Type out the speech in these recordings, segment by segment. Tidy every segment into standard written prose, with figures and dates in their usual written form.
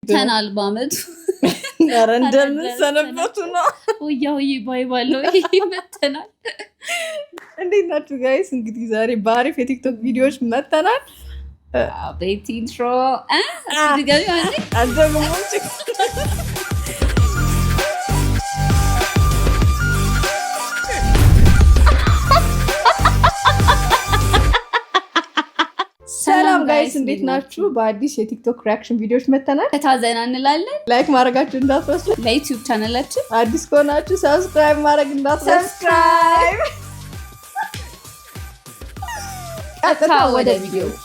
ተናል ባመቱ ኧረ እንደምን ሰነበቱ ነው ወያው ይባይባለው ይመተናል። እንዴት ናችሁ ጋይስ? እንግዲህ ዛሬ በአሪፍ የቲክቶክ ቪዲዮዎች መተናል። ቤት ኢንትሮ ድጋሚ ማለት አዘምሞች ሰላም ጋይስ እንዴት ናችሁ? በአዲስ የቲክቶክ ሪአክሽን ቪዲዮዎች መተናል። ተታዘና እንላለን። ላይክ ማድረጋችሁ እንዳትረሱ። ለዩቲዩብ ቻናላችን አዲስ ከሆናችሁ ሰብስክራይብ ማድረግ እንዳትረሱ። ሰብስክራይብ። ቀጥታ ወደ ቪዲዮቹ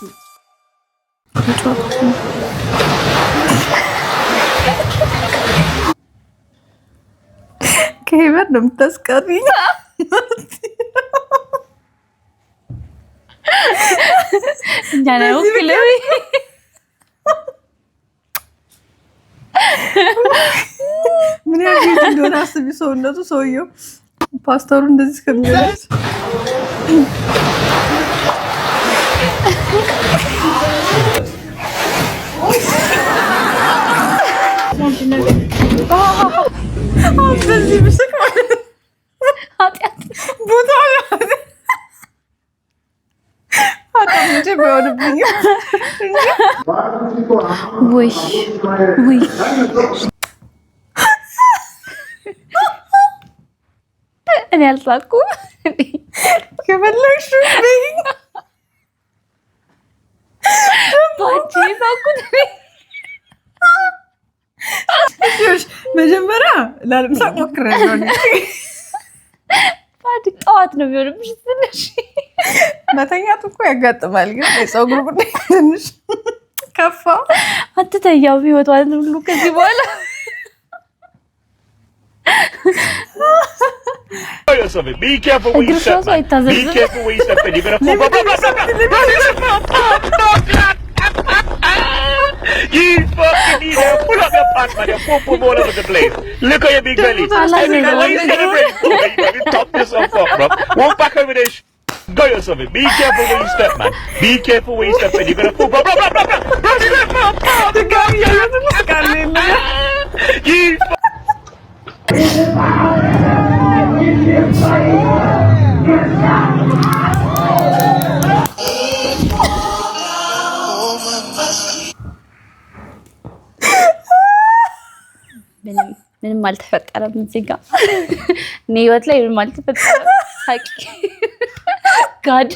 ከሄቨር ነው የምታስቀሪኝ። እኛና ወክለዊ ምን ያህል እንደሆነ አስቢ። ሰውነቱ ሰውየው ፓስተሩ እንደዚህ እስከሚደርስ በዚህ ብስቅ ማለት ኃጢአት ቦታ አጣምጭ ቢሆንብኝ ወይ እኔ አልሳኩም። ከፈለግሽ ባንቺ ሳኩት መጀመሪያ ላለምሳቅ ሞክሬያለሁ። ባድ ጠዋት ነው የሚሆንብሽ። ትንሽ መተኛት እኮ ያጋጥማል፣ ግን የፀጉር ጉዳይ ትንሽ ከፋ። አትተኛው ህይወቷን ሁሉ ከዚህ በኋላ Be careful when you step, man. Be careful when you step in. You're gonna You fucking need to pull up your pants, man. You're poop all over the place. Look at your big belly. Why you celebrate? You top yourself up, bro. Walk back over there. Go yourself in. Be careful when you step, man. Be careful when you step in. You're gonna pull. You ምንም አልተፈጠረም። እዚህ ጋር እኔ ህይወት ላይ ምንም አልተፈጠረም። ሳቂ ጋድ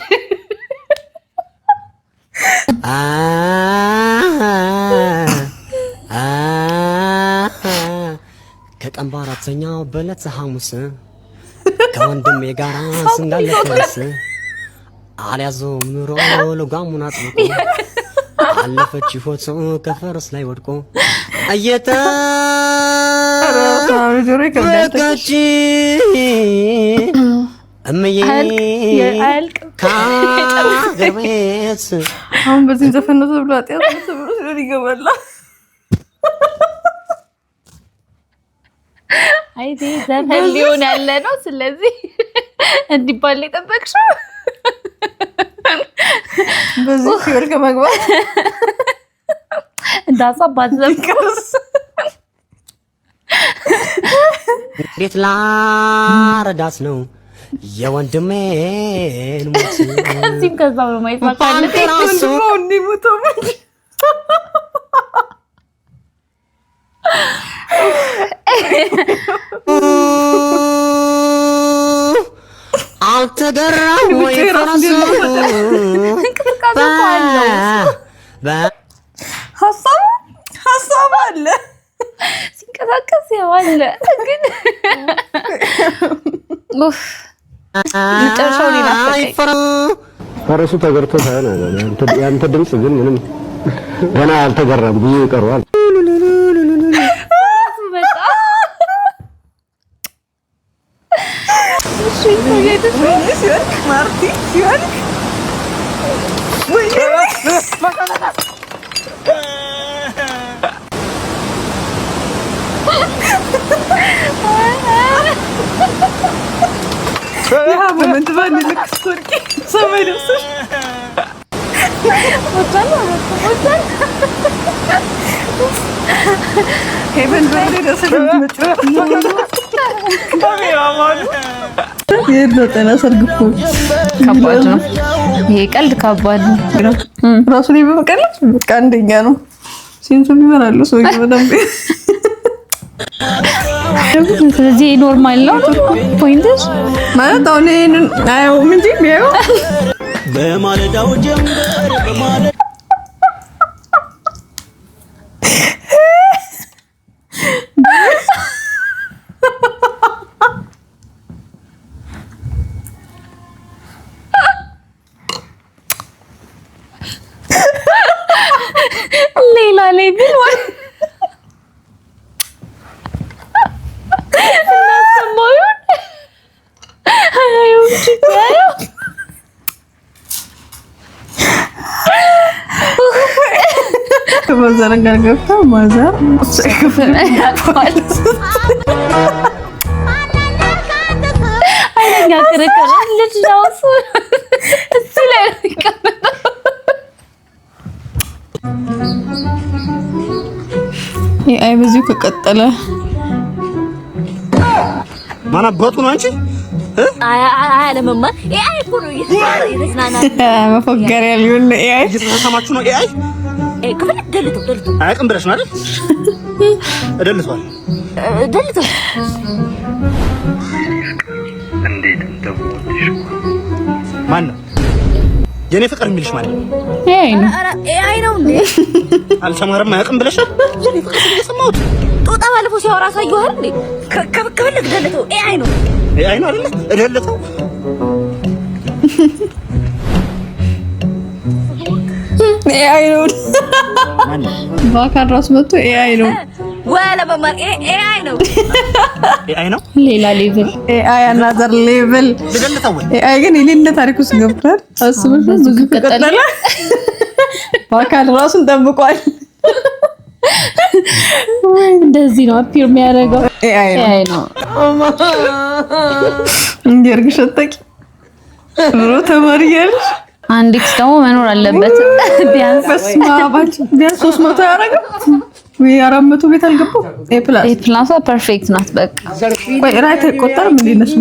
ከቀን በአራተኛው በዕለተ ሐሙስ ከወንድሜ ጋር ስንጋለፈስ አልያዘውም ኑሮ ልጓሙን አጥብቆ አለፈች ፎቶ ከፈረስ ላይ ወድቆ እየተረጋች እምዬ ከአገር ቤት አሁን በዚህ ዘፈን ነው ተብሎ አጥያት ነው ተብሎ ሲሆን ይገባላ። አይዲ ዘፈን ሊሆን ያለ ነው። ስለዚህ እንዲባል የጠበቅሽው በዚህ ሲወር ከመግባት እንዳሳባት ዘምከስ እንዴት ላረዳት ነው የወንድሜን ሞት እዚህም ከዛው ነው ማየት ማካለቴ ወንድሞ እንዲሞተው አልተገራም ወይ ፈረሱ ሀሳብ አለ ሲንቀሳቀስ ያዋለ ግን መጨረሻው ሌላ ፈረሱ ተገርቶ ሳይሆን ያንተ ድምፅ ግን ምንም ገና አልተገራም፣ ብዙ ይቀረዋል። ማርቲ ሲወርቅ ያ ሞመንት ባንድ ልክ ስትወርቂ ሰማይ ደርሰሽ ሄቨን በሬ ደሰደም መጥራት የደጠና ሰርግ እኮ ከባድ ነው ይሄ ቀልድ ከባድ ነው ራሱ ላይ በመቀለድ በቃ አንደኛ ነው ሲንሱ ቢመራሉ ሰው ይወዳም ስለዚህ ኖርማል ነው ፖይንትስ ማለት አሁን ይሄንን አየው ምን ቢያዩ በማለዳው ጀምበር በማለዳ ሌላ ሌብል ወይ ናሰማዩን አዩን ችግር ከማዘር ጋር ገብታ ማዘር አይኛ ከረከረ ልጅ ነው እሱ ላይ ይቀበለው አይ በዚሁ ከቀጠለ ማና በጡ ነው አንቺ አይ ለመማ አይ እኮ ነው እየተዝናና መፎገሪያ ሊሆን አይ እየተሰማችሁ ነው አይ ክፍል ደልቶ አያውቅም ብለሽ ነው አይደል እደልቷል ደልቶ እንዴት እንደምወድሽ ማን ነው የኔ ፍቅር የሚልሽ ማለት ነው አይ ነው እንዴ አልተማረም አያውቅም ብለሽ የኔ ፍቅር እየሰማሁት ጦጣ ባለፈው ሲያወራ ሳይሆን እንዴ ከበከበለ ደልቶ አይ ነው አይደለ እደልተው ኤአይ ነው ባካን ራስ መጥቶ ኤአይ ነው ወላ በማር ኤአይ ነው ኤአይ ነው ሌላ ሌቭል ኤአይ አናዘር ሌቭል ልደልተው ኤአይ ግን የሌለ ታሪክ ውስጥ ገብቷል አስበሽ ብዙ ከቀጠለ ባካን ራሱን ጠብቋል እንደዚህ ነው አፒር የሚያደርገው ኤአይ ነው እንዲርግሽ አጣቂ ኑሮ ተማሪያለሽ አንድ ኤክስ ደግሞ መኖር አለበት ቢያንስ በስማባች ቢያንስ 300 ያረጋው ወይ 400 ቤት አልገባው ኤ ፕላስ ፐርፌክት ናት በቃ ወይ ራይት ቆጠር ምን ይነሱ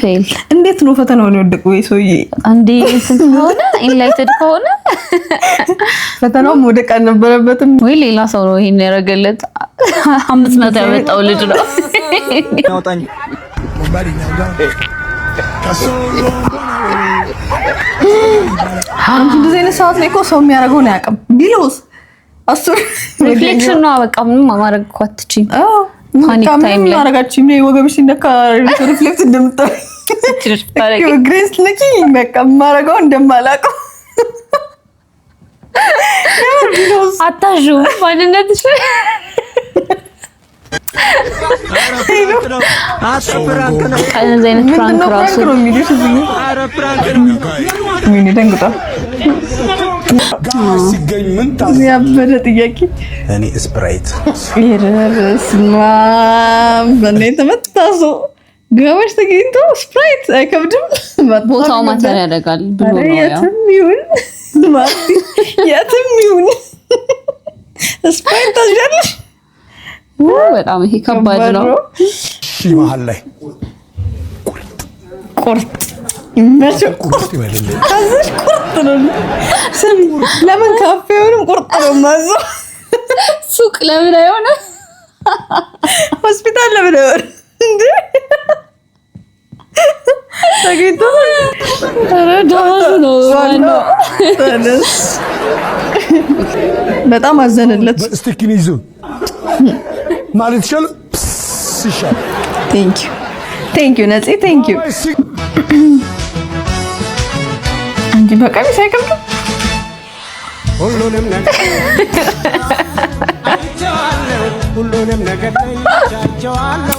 ፌል እንዴት ነው ፈተናውን ይወድቁ ወይ ሰውዬ አንዴ ስንት ሆነ ኢንላይትድ ከሆነ ፈተናው ወደቀ ነበረበትም ወይ ሌላ ሰው ነው ይሄን ያረጋለት 500 ያመጣው ልጅ ነው ያውጣኝ አንቺ እንደዚህ አይነት ሰዓት ላይ እኮ ሰው የሚያደርገው ነው ያቀም ቢሎስ አስር ሪፍሌክሽን ነው በቃ ምንም ማድረግ እኮ አትችይም ፓኒክ ታይም ላይ ማረጋችሁ ምን ወገብሽ እንደካ ሪፍሌክት እንደምታይ ግሬስ ለኪ በቃ ማረጋው እንደማላቀው አታዡ ማንነትሽ ከነዚህ አይነት ፍራንክ ራሱ ነው የሚሉሽ እዚህ ምን ደንግጣ ሲገኝ ምን ያበደ ጥያቄ እኔ ስፕራይት ይረስማ በእኔ ተመታሶ ገበሽ ተገኝቶ ስፕራይት አይከብድም ቦታው ማተር ያደርጋል ብሎ ነው ያው የትም ይሁን ማርቲ የትም ይሁን ስፕራይት ታጃለሽ በጣም ይሄ ከባድ ነው ሺ መሃል ላይ ቁርጥ ይመቸው ቁርጥ ይበልልኝ አዝሽ ቁርጥ ነው ስም ለምን ካፌውንም ቁርጥ ነው ማዞ ሱቅ ለምን አይሆነ ሆስፒታል ለምን አይሆነ እንዴ ተገኝቶ ደሞዝ ነው ዋናው ተነስ በጣም አዘነለት ስቲኪን ይዞ ማለት ይችላል ይሻል ቴንክ ዩ ነፂ ቴንክ ዩ አንቺ በቀሚስ አይከብድም ሁሉንም ነገር አይቻለሁ ሁሉንም ነገር አይቻለሁ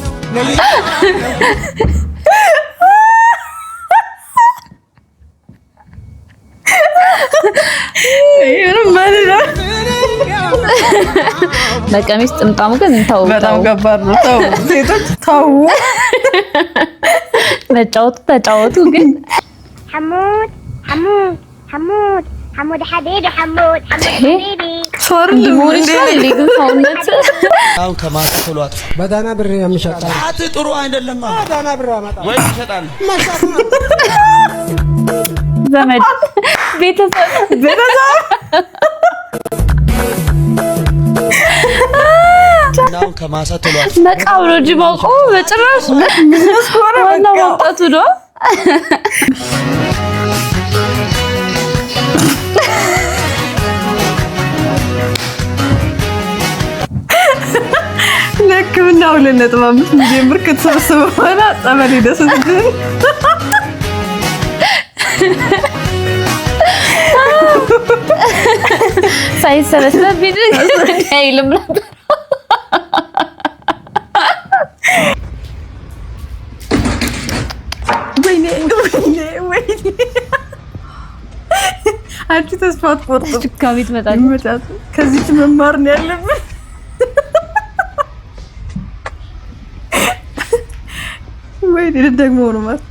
በቀሚስ ጥምጣሙ ግን እንታው በጣም ከባድ ነው ተው ሴቶች ተው ተጫወቱ ግን حمود حمود حمود حمود حبيبي حمود حمود حبيبي ሶሪ ሊሞር ይችላል ግን ሰውነት አሁን ከማታ ተሏጥ በዳና ብር ያምሻጣ ጥሩ አይደለም በዳና ብር ያመጣ ወይ ይሸጣል ዘመድ ቤተሰብ ነው ከማሳ ተሏጥ መቃብሮ ጅማቆ በጭራሽ ዋና ማውጣቱ ነው ለክምና 2.5 ሚሊዮን ብር ከተሰበሰበ በኋላ ጸበል ሄደስ ሳይሰበሰብ ቢድ አይልም ነበር ወይኔ አንቺ ተስፋ አትቆርጥም ድጋሚ ትመጣለች ከዚች መማር ነው ያለብን ወይኔ ደግሞ ነው ማለት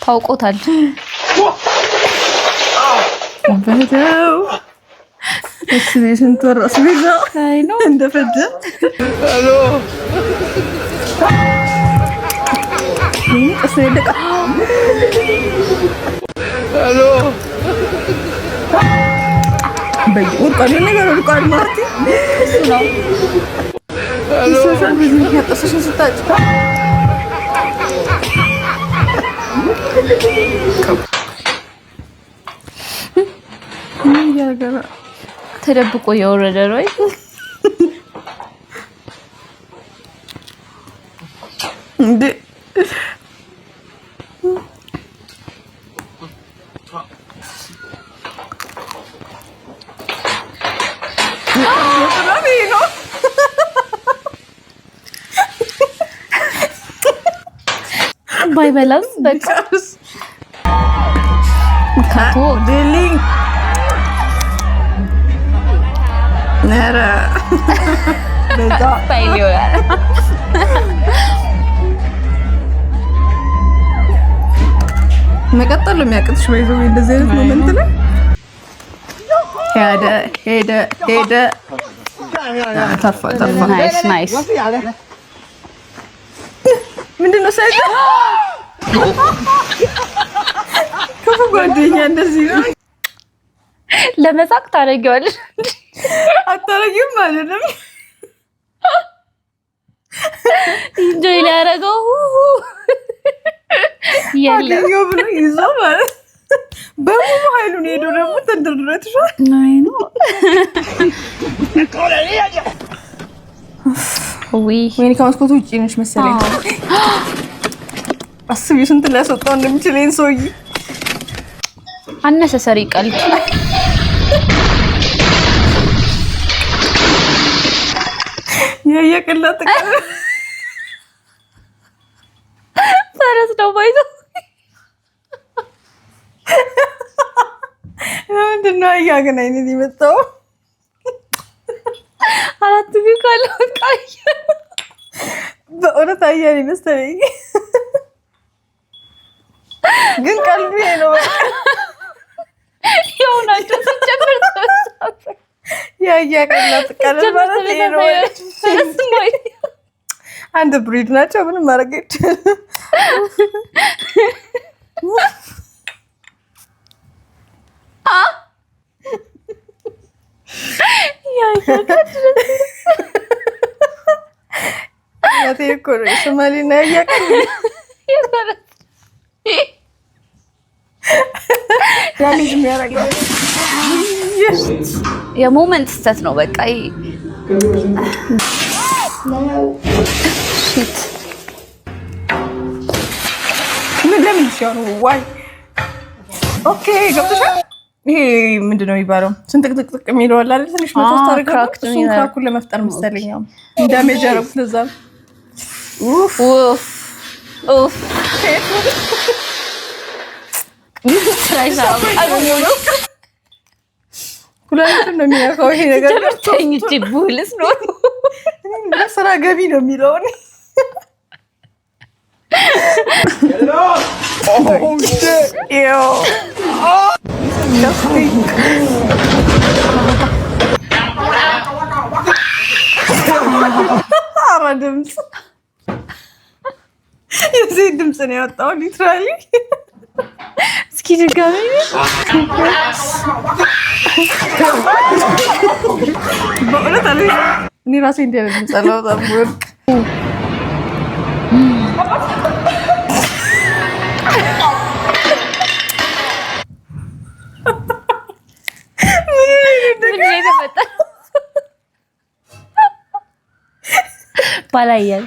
ታውቆታል በደው ስንት ወር አስቤዛ አይ ነው እንደፈጀ በየወር ቀን ነገር ወርቋል ማለት ነው ሶሻል ሚዲያ ያጠሰሽን ስታጭ ተደብቆ እየወረደ ነው እንዴ ባይበላስ በቃ ካቶ ዴሊንግ ነራ በዛ ባይሊዮ ያለ መቀጠል ነው የሚያቅትሽ ወይዘው እንደዚህ አይነት ሞመንት ላይ ሄደ ተፋ ናይስ ምንድነው ሳይቀ ክፉ ጓደኛ እንደዚህ ነው ለመሳቅ ታደርጊዋለሽ አታረጊም አይደለም ኢንጆይ ሊያደርገው ያለው ብሎ ይዞ ማለት በሙሉ ኃይሉን ሄዶ ደግሞ ተንደርድረትሻል አይ ነው ወይኔ ከመስኮቱ ውጪ ነሽ መሰለኝ አስቢው ስንት ሊያስወጣው እንደሚችል ይሄን ሰውዬ አነሰሰሪ ቀልድ ያየቅላት ፈረስ ነው ባይዞ ምንድን ነው እያገናኘን የመጣው አራት ግን ካለው ቃይ በእውነት አያሌ መሰለኝ ግን ቀልዱ ይሄ ነው የሆናቸው ሲጀምር ያያቅላት ቀልድ ማለት ይሄ ነው አንድ ብሪድ ናቸው ምንም ማድረግ አይቻልም ያቴ እኮ ነው ሶማሊና ያያቅል ያልጅ የሚያደርገው የሞመንት ስተት ነው በቃ ሺት ምን ለምን ሲሆን ዋይ ኦኬ ገብተሻል ይሄ ምንድነው የሚባለው ስንጥቅጥቅ የሚለው አለ አይደል ትንሽ መቶስ ታርጋው እሱን ክራኩን ለመፍጠር መሰለኝ ዳሜጅ ያደረኩት ለዛ ኡፍ ኡፍ ኡፍ ሁላችንም ነው የሚያውቀው ይሄ ነገር ተኝቼ ቡልስ ነው ስራ ገቢ ነው የሚለው you. Oh, disgusting. ኧረ ድምፅ የዚህ ድምፅ ነው ያወጣው ሊትራሊ። እስኪ ድጋሚ በእውነት አለ እኔ ራሴ እንዲህ አይነት ድምፅ አላወጣም። ወርቅ ባላየን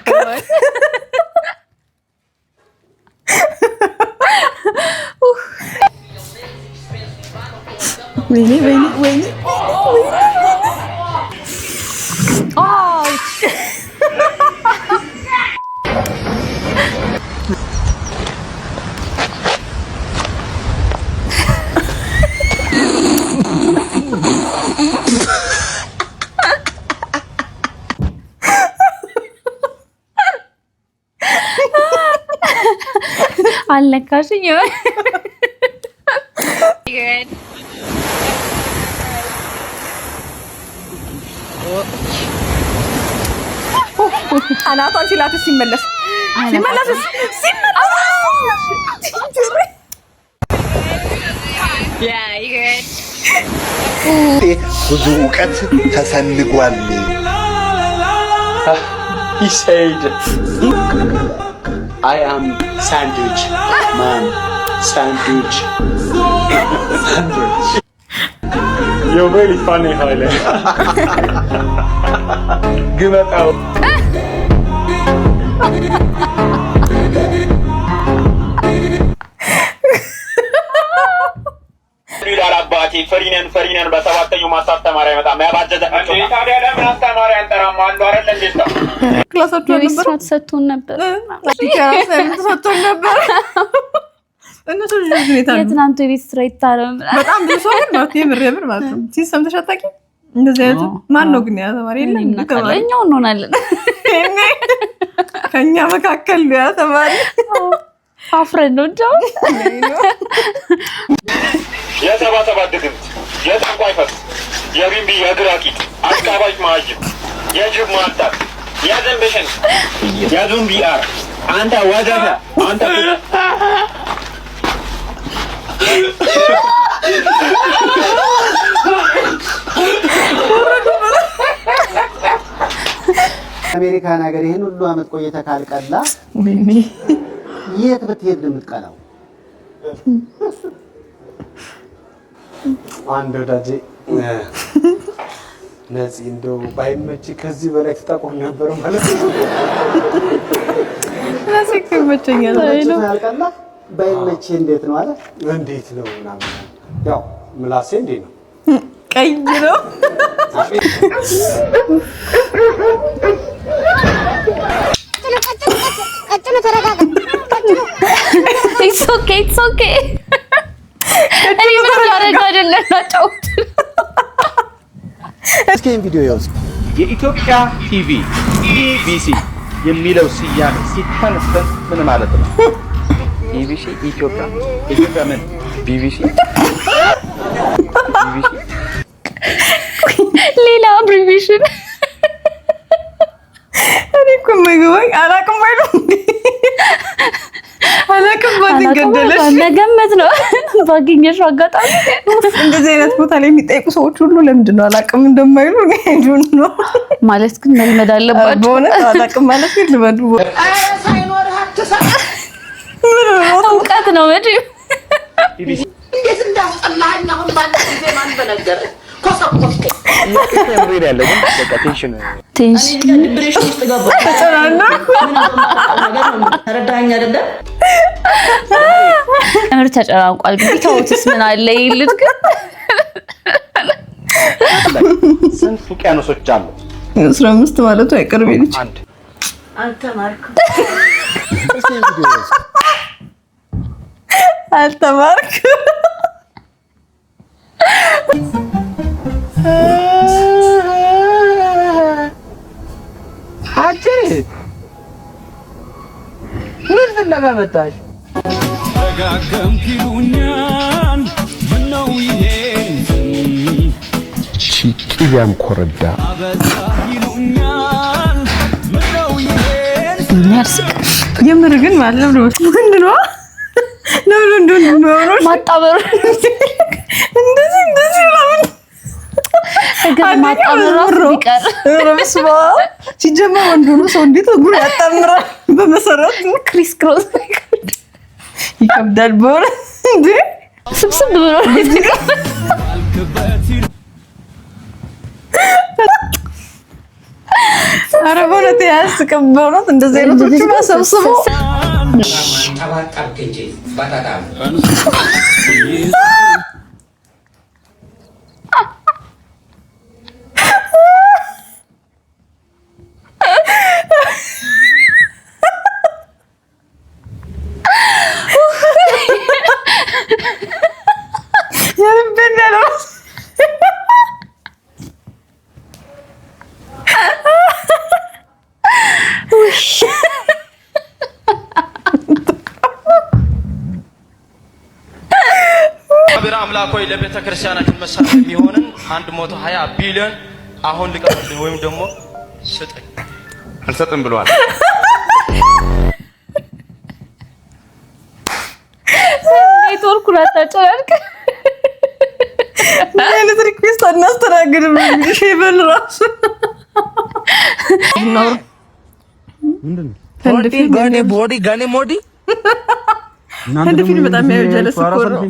ወይኔ አልነካሽኝ። አናቷን ሲላት ሲመለስ ብዙ እውቀት ተሰንጓል። He said, I am sandwich, man, sandwich. Sandwich. You're really funny, Haile. Give it out. ይላል አባቴ። ፈሪነን በሰባተኛው ማስተማሪያ ይመጣ ማባጀደ ታዲያ ለምን አስተማሪያ አንጠራም? አንዱ አይደል እንዴት ነው ክላሳቸው ነበር ሰጥቶን ነበር ሰጥቶን ነበር። እነሱ ልጅ ቤታ የትናንቱ ቤት ስራ ይታረም በጣም ብዙ ሰው ግን ማለት የምር ማለት ነው ሲስተም ተሻጣቂ እንደዚህ አይነት ማን ነው ግን ያ ተማሪ የለም ተማሪ እኛው እንሆናለን ከኛ መካከል ያ ተማሪ አፍረን ነው እንጃው የሰባት ድግምት የጠንቋይ ፈስ የቢንቢ የግራቂት አስቃባጭ ማጅብ የጅብ ማንጣት የዘንበሽን የዙምቢ አር አንተ ወደፈ አንተ አሜሪካን ሀገር ይሄን ሁሉ አመት ቆይተ ካልቀላ የት ብትሄድ የምትቀላው? አንድ ወዳጄ ነፂ እንደው ባይመች ከዚህ በላይ ትጠቁር ነበር ማለት ነው። ለሰክ ይመቸኛል ነው ካልቀላ ባይመች እንዴት ነው አለ። እንዴት ነው ምናምን ያው ምላሴ እንዴት ነው ቀይ ነው ቀጭኑ ተረጋጋ። It's okay. እኔ ምን ላደርግ አይደለም ናጫውት እስኪ ቪዲዮ ያውስ የኢትዮጵያ ቲቪ ኢቢሲ የሚለው ስያሜ ሲተነተን ምን ማለት ነው? ኢቢሲ ኢትዮጵያ ምን ቢቢሲ ሌላ አብሪቪሽን እኔ እኮ የማይገባኝ አላውቅም ገደለሽ መገመት ነው ባገኘሽው አጋጣሚ። እንደዚህ አይነት ቦታ ላይ የሚጠይቁ ሰዎች ሁሉ ለምንድን ነው አላውቅም እንደማይሉ እኔ አይዶን ነው ማለት ግን መልመድ አለባቸው። በእውነት አላውቅም ማለት ግን ልመዱ እውቀት ነው እንጂ እንዴት እንዳስጠላኝ አሁን ባንተ ጊዜ ማን በነገረ ኮሰኮስከኝ ሪል ያለ ግን በቃ ቴንሽን ዲፕሬሽን ውስጥ ገባ። ተረዳኸኝ አይደለ? እምር ተጨናንቋል። ግን ተውትስ ምን አለ ይልት ግን ስንት ውቅያኖሶች አሉ? 15 ማለቱ አይቀርም ልጅ አልተማርኩም አጭር ምን ፍለጋ መጣሽ? ደጋገምክ ይሉኛል ምነው ይሄን ቂያም ኮረዳ ይሉኛል ምነው ይሄን የሚያስቅ የምር ግን ማለት ነው ምንድነው ነው እንደሆነ ማጣበሩ እንደዚህ ማለት ማጣበሩ ቢቀር ረብስባ ሲጀመር ወንዱ ሰው እንዴት እግሩ ያጣምራል በመሰረቱ ክሪስ ክሮስ ይከብዳል በሆነ እንዴ ስብስብ ብሎ ኧረ በእውነት ያስቅም በእውነት እንደዚህ አይነቶቹ ማሰብስቦ አምላክ ሆይ ለቤተ ክርስቲያናችን መሳሪያ የሚሆንን 120 ቢሊዮን አሁን ልቀቅልኝ ወይም ደግሞ ስጠኝ። አልሰጥም ብለዋል። ኔትወርክ አታጨናንቅ። አይነት ሪኩዌስት አናስተናግድም እንግዲህ ሼበል ራሱ ምንድነው ቦዲ ጋኔ ሞዲ አንድ ፊልም በጣም ያጀለስ እኮ ነው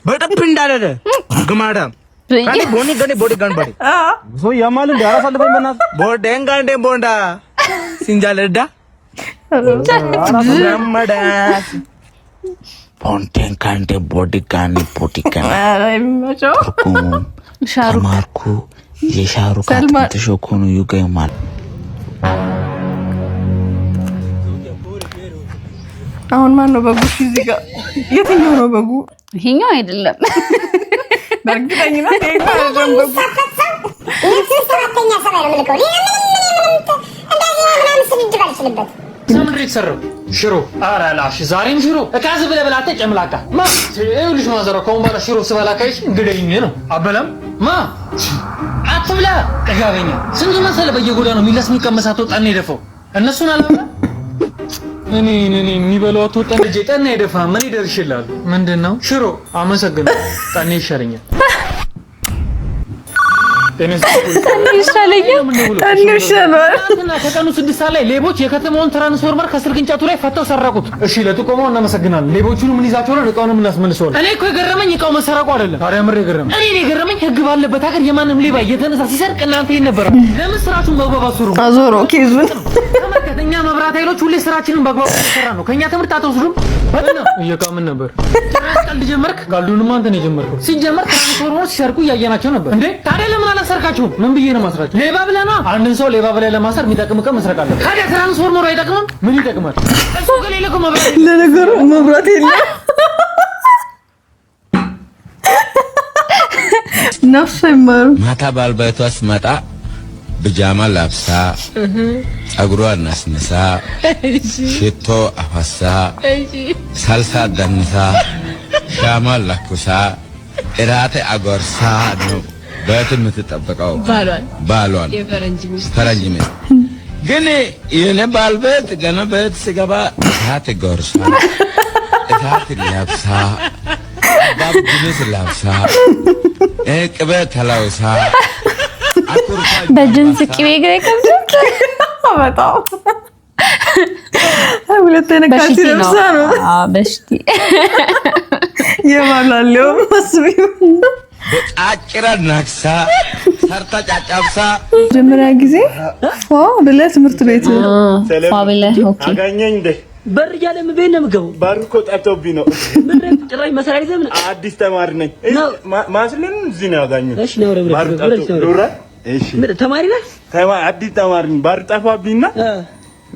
በደብ እንዳለለ ግማዳም ካኒ ቦኒ ጋኔ ቦዲ ጋን ባዲ ሶ ያማል እንደ አራስ አለፈኝ በእናት ቦዴን ጋንዴ ቦንዳ ሲንጃለዳ ግማዳ ቦንቴን ካንዴ ቦዲ ጋኒ ቦዲ ጋኒ አይመቸው ሻሩክ ማርኩ የሻሩክ ተሾኮኑ ይገማል። አሁን ማን ነው በጉ? እዚህ ጋር የትኛው ነው በጉ? ይሄኛው አይደለም። በእርግጠኝነት ይሄኛው አይደለም በጉ። ሽሮ ኧረ ላሽ ዛሬም ሽሮ እቃዝ ብለህ ብላተ ጨምላቃ ማ ይኸውልሽ ማዘሯ ከአሁን በኋላ ሽሮ ስበላ ካይሽ እንግደኝ ነው አበላም ማ አትብላ ጠጋበኛ ስንት መሰለ በየጎዳናው የሚለስ የሚቀመሳት ወጣ ነው የደፈው እነሱን አላማ እኔ የሚበላው አትወጣ ልጄ ጠና የደፋ ምን ይደርሽላል ምንድነው ሽሮ አመሰግናለሁ ጠኔ ይሻለኛል ጠኔ ይሻለኛል ከቀኑ 6 ሰዓት ላይ ሌቦች የከተማውን ትራንስፎርመር ከስልክ እንጨቱ ላይ ፈተው ሰረቁት። እሺ ለጥቆማው እናመሰግናለን። ሌቦቹን ምን ይዛቸው ነው እቃውንም እናስመልሰዋል። እኔ እኮ የገረመኝ እቃው መሰረቁ አይደለም። ታዲያ ምር የገረመኝ እኔ የገረመኝ ህግ ባለበት ሀገር የማንም ሌባ እየተነሳ ሲሰርቅ እናንተ ይነበራ ለምን ስራችሁን በአግባቡ አትሰሩም? አዞሮ ኬዙን ከኛ መብራት ኃይሎች ሁሌ ስራችንን በአግባቡ እየሰራ ነው። ከኛ ትምህርት አትወስዱም? በእና እየቃምን ነበር። ቀልድ ጀመርክ? ቀልዱንማ አንተ ነው የጀመርከው። ሲጀመር ትራንስፎርመሮች ሲሰርቁ እያየናቸው ነበር። እንዴ ታዲያ ለምን አላሰርካችሁም? ምን ብዬ ነው ማስራችሁ? ሌባ ብለና አንድን ሰው ሌባ ብለህ ለማሰር የሚጠቅም እኮ መስረቅ አለበት። ታዲያ ትራንስፎርመሩ አይጠቅምም? ምን ይጠቅማል? እሱ ከሌለ እኮ መብራት ለነገሩ መብራት የለም። ነፍስ ይማሩ ማታ ባልባይቷ ስትመጣ ብጃማ ለብሳ ጸጉሯን አስነሳ ሽቶ አፈሳ ሳልሳ ደንሳ ሻማ ለኩሳ እራቴ አጎርሳ ነው በት የምትጠበቀው ባሏን ፈረንጅ ሚስት ግን የኔ ባልቤት ገና ቤት ስገባ እሳት ጎርሳ እሳት ለብሳ ባብጅንስ ለብሳ ቅቤ ተላውሳ በጅንስ ቅቤ ገረከብት በጣም ሁለተኛ ካቲ ለብሳ ነው በሽቲ የማላለው መስቢው በአጭራ ናክሳ ሰርታ ጫጫብሳ መጀመሪያ ጊዜ ብለህ ትምህርት ቤት ብለህ ኦኬ አገኘኝ እንደ በር እያለ ቤት ነው የምገባው። በር እኮ ጠፍቶብኝ ነው። ምን ጭራሽ መሰሪያ ይዘህ ምን አዲስ ተማሪ ነኝ። ማስልን እዚህ ነው ያገኘኝ። እሺ ነው በር ጠፍቶ እሺ ተማሪ ነህ? አዲስ ተማሪ ነኝ። በር ጠፋብኝና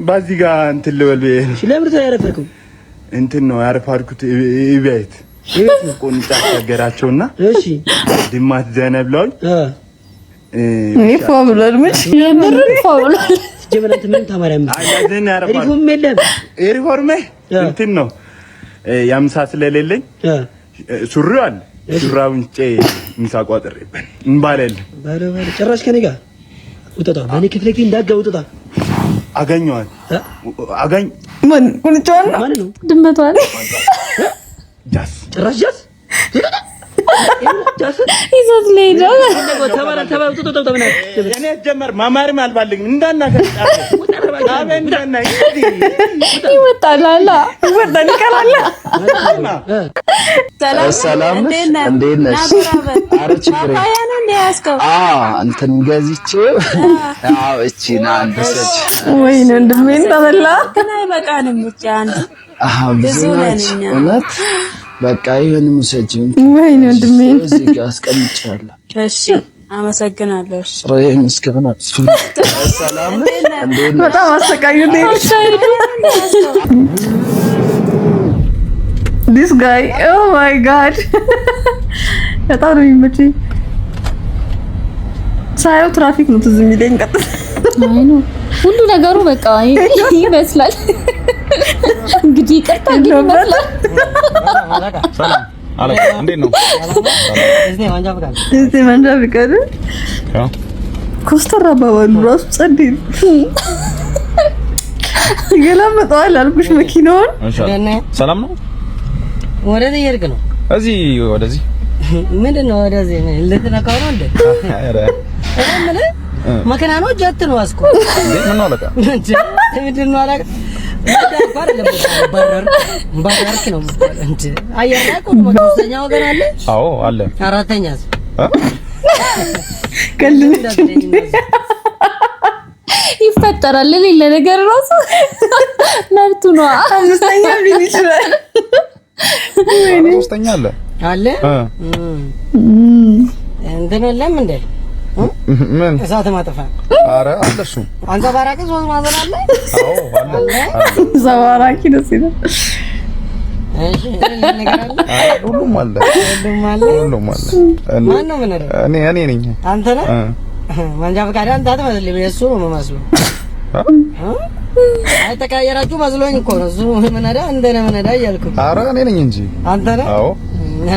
በዚህ ጋር እንትን ልበል። እሺ ለምን ያረፈርኩ እንትን ነው ያረፈርኩት ቤት ቆንጣ ተገራቸውና እሺ ድማት ዘነብላል ይፋ ብሏል። ምን የምር ይፋ ብሏል። ጀበናት ምን ተማሪያም አይደን ያረፈርኩ ሪፎርም የለም። ሪፎርም እንትን ነው ያምሳ ስለሌለኝ ሱሪው አለ ሱራውን ምሳ ቋጥሬብን እንባላለን ባለ ጭራሽ ከኔ ጋር ውጣ በኔ ክፍለ ጊዜ እንዳጋ ውጣ አገኘዋል አገኝ ምን ቁንጫን ማን ነው ድመቷን ጃስ ጭራሽ ጃስ ይዞት ሌላ ተባለ ውጣ እኔ ጀመር ማማርም አልባልግም እንዳናከር አበን እንዳናይ ይወጣላላ ወጣን ይቀራል ሰላም እንዴት ነሽ? ኧረ ችግር እንትን ገዝቼው እቺ ና አንደሰች ወይኔ እንደምን ተበላ ግን አይበቃንም ብቻ አንድ ብዙ ነች እውነት በቃ ይሄን ሙሰጂው ወይኔ እንደምን እዚህ ጋር አስቀምጫለሁ እሺ አመሰግናለሁ ራይ መስከረም ሰላም እንዴት በጣም አሰቃዩኝ This guy, oh my god. በጣም ነው የሚመቸኝ። ሳይው ትራፊክ ነው ትዝ የሚለኝ ቀጥታ። አይ ነው ሁሉ ነገሩ በቃ ይመስላል። እንግዲህ ይቅርታ ግን ይመስላል። ሰላም አለ እንዴት ነው? እዚህ መንጃ ፍቃድ ኮስተር አባባሉ ራሱ ጸዴ ነው። ይገላመጣል አልኩሽ መኪናውን። ሰላም ነው? ወደዚህ እየሄድክ ነው? እዚህ ወደዚህ ምንድነው? ወደዚህ ልትነካው ነው እንዴ? አረ መኪና ነው ጀት ነው አስኮ ምን ነው አለቃ? ምንድነው አለቃ? ባረርክ ነው እንጂ አየር ላይ ቆሞ ሶስተኛ ወገን አለ? አዎ አለ። አራተኛስ? ከልልሽ ይፈጠራል ለሌላ ነገር ራሱ መብቱ ነው። አምስተኛ ቢል ይችላል። ሶስተኛ አለ አለ እንትን የለም እንዴ? ምን እሳት ማጥፋ? አረ አለ እሱ አንጸባራቂ ሶስት ማዕዘን አለ? አዎ አለ ዘባራቂ ነው ሲል እሺ ነገር አለ? ሁሉም አለ ሁሉም አለ ማን ነው ምን አይደል? እኔ ነኝ። አንተ ነህ? መንጃ ፈቃድ አንተ አትመስልም። የእሱ ነው የምመስለው። አይ ተቀያየራችሁ መስሎኝ እኮ ነው። እሱ ምን አይደል እንደነ ምን አይደል እያልኩ። ኧረ እኔ ነኝ እንጂ አንተ ነህ? አዎ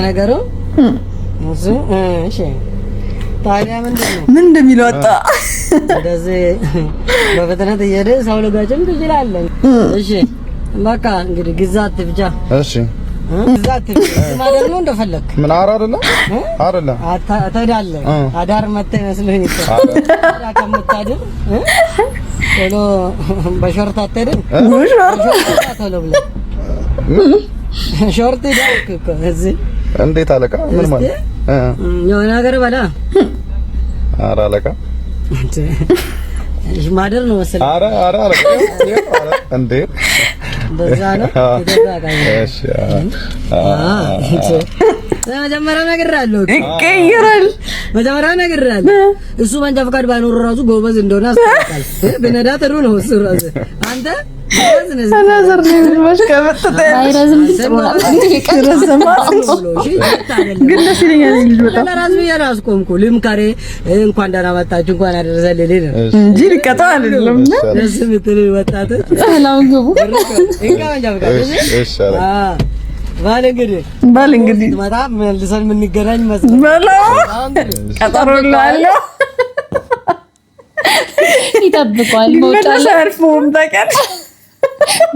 ነገሩ እሱ እሺ። ታዲያ ምንድን ነው ምን እንደሚለው ወጣ። እንደዚህ በፍጥነት እየሄደ ሰው ልጋጭም ትችላለህ። እሺ በቃ እንግዲህ ግዛት ብቻ። እሺ ግዛት ማለት ነው እንደፈለክ። ምን አራ አይደለም አይደለም አታዳለ አዳር መተህ መስሎኝ እኮ አዳር ከምታድር ቶሎ በሾርት አትሄድም? ሾርት ቶሎ ብለህ ሾርት ዳውክ እኮ እዚህ እንዴት አለቃ? ምን ማለት የሆነ ነገር በላ። ኧረ አለቃ ማደር ነው መሰለኝ። ኧረ አለቃ እንዴ በዛ ነው እሺ መጀመሪያ ነግሬሃለሁ። ይቀየራል። መጀመሪያ ነግሬሃለሁ። እሱ መንጃ ፈቃድ ባይኖር ራሱ ጎበዝ እንደሆነ አስታውቃል። በነዳ ጥሩ ነው እሱ ራሱ። አንተ ሰላዘር ነው ማሽከበት አይረዝም ጥሩናል ግን ደስ ይለኛል። ልጅ በጣም ለራሱ ያላስቆምኩ ልምካሬ እንኳን ደህና መጣችሁ እንኳን አደረሰልኝ እንጂ ልቀጣ አይደለም። ደስ ምትል ወጣት ሰላም ግቡ መንጃ ፈቃድ እሺ ባል እንግዲህ በጣም መልሰን የምንገናኝ መስሎኝ በላው ቀጠሮ ላለው ይጠብቋል። መውጫ ላይ አርፎም ታውቃል።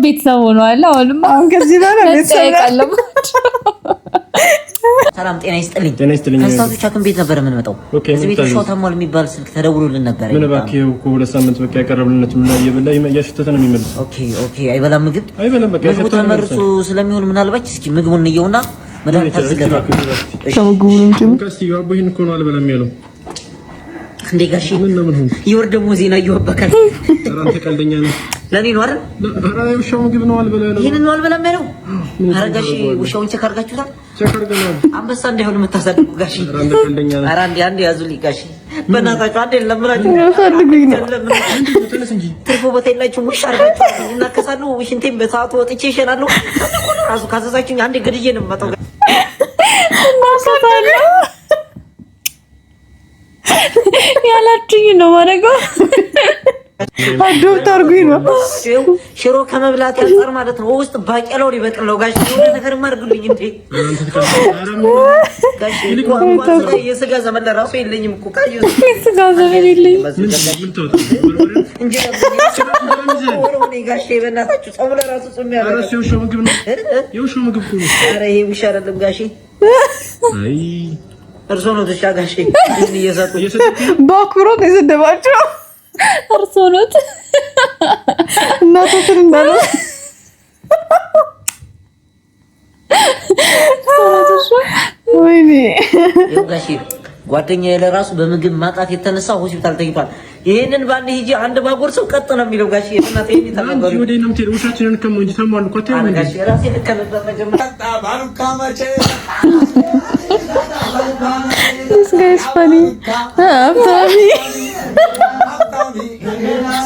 ቤተሰብ ሆነዋል። አሁንም ከዚህ በኋላ ቤተሰብ ያቃለም። ሰላም ጤና ይስጥልኝ። ጤና ይስጥልኝ። ከስታቶች ሐኪም ቤት ነበር የምንመጣው። እዚህ ቤት ሾው ታሟል የሚባል ስልክ ተደውሎልን ነበር። ምን እባክህ እኮ ሁለት ሳምንት በቃ ያቀረብልነት ምን ላይ እየበላ እያሸተተ ነው የሚመልሰው። ኦኬ አይበላም ምግብ በቃ ምግቡ ተመርጦ ስለሚሆን ምናልባት እስኪ ምግቡን እንየውና መድኃኒት ታዝለታ ከምግቡ ነው እንጂ ከስቲ ያቦይን እኮ ነው አልበላም ያለው እንዴ ጋሺ ምን ነው ምን ሆነ? ይወር ደግሞ ዜና እየወበከል አንተ ቀልደኛ ነህ። ለኔ ነው አይደል? ኧረ ውሻው ምግብ ነው አልበላም ያለው። ይሄንን ነው አልበላም ያለው። ኧረ ጋሺ ውሻውን ቼክ አድርጋችሁታል? ቼክ አድርገናል። አንበሳ እንዳይሆን የምታሳድጉ ጋሺ። አንተ ቀልደኛ ነህ። ኧረ አንዴ ያዙልኝ ጋሺ። በእናታችሁ አንዴ ለምራችሁ ፈልጉኝ ነው ተነስ እንጂ ትርፎ ቦታ የላችሁም። ውሻ አድርጋችሁ እናከሳለሁ። ሽንቴን በሰዓቱ ወጥቼ እሸናለሁ። ራሱ ካዘዛችሁኝ አንዴ ገድዬ ነው የምመጣው። እናከሳለሁ ያላችሁኝ ነው ማረገው። አዶፕት አድርጉኝ ነው ሽሮ ከመብላት ያንጻር ማለት ነው። ውስጥ ባቄላው ሊበቅለው ጋሽ የሆነ ነገር ማርጉልኝ እንዴ ጋሽ የስጋ ዘመን ለራሱ የለኝም እኮ ካዩ የስጋ ዘመን የለኝም እንጂ ወሮኔ ጋሽ በእናታችሁ ጾም ለራሱ ጾም ያለው ራሱ የውሻው ምግብ ነው የውሻው ምግብ እኮ ነው። ኧረ ይሄ ውሻ አይደለም ጋሽ አይ እርሶ ነው ተሻጋሽ እየሰጡ በአክብሮት የሰደባቸው እርሶ ነው እናቶችን እንዳለ ወይኔ ጋሽ ጓደኛዬ ለራሱ በምግብ ማጣት የተነሳ ሆስፒታል ተኝቷል። ይሄንን ባንዴ ሂጂ አንድ ባጎር ሰው ቀጥ ነው የሚለው ጋሽ እናቴ ይተናገሩ ወደ ነው ምትል ውሻችንን ከመንጂ ተማሉ ኮቴ ነው ጋሽ ራሴ ለከነዛ መጀመሪያ ባሩካ ማቼ This guy is funny. Abtami.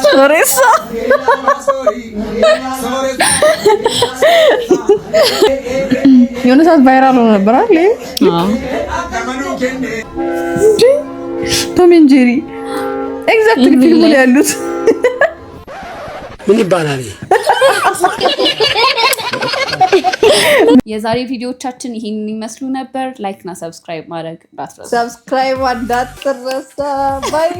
Soresa. የሆነ ሰዓት ቫይራል ሆኖ ነበር አይደል? ቶም ኤንድ ጄሪ ኤግዛክትሊ ፊልሙ ላይ ያሉት ምን ይባላል? የዛሬ ቪዲዮዎቻችን ይሄንን ይመስሉ ነበር። ላይክ እና ሰብስክራይብ ማድረግ እንዳትረሱ። ሰብስክራይብ እንዳትረሳ። ባይ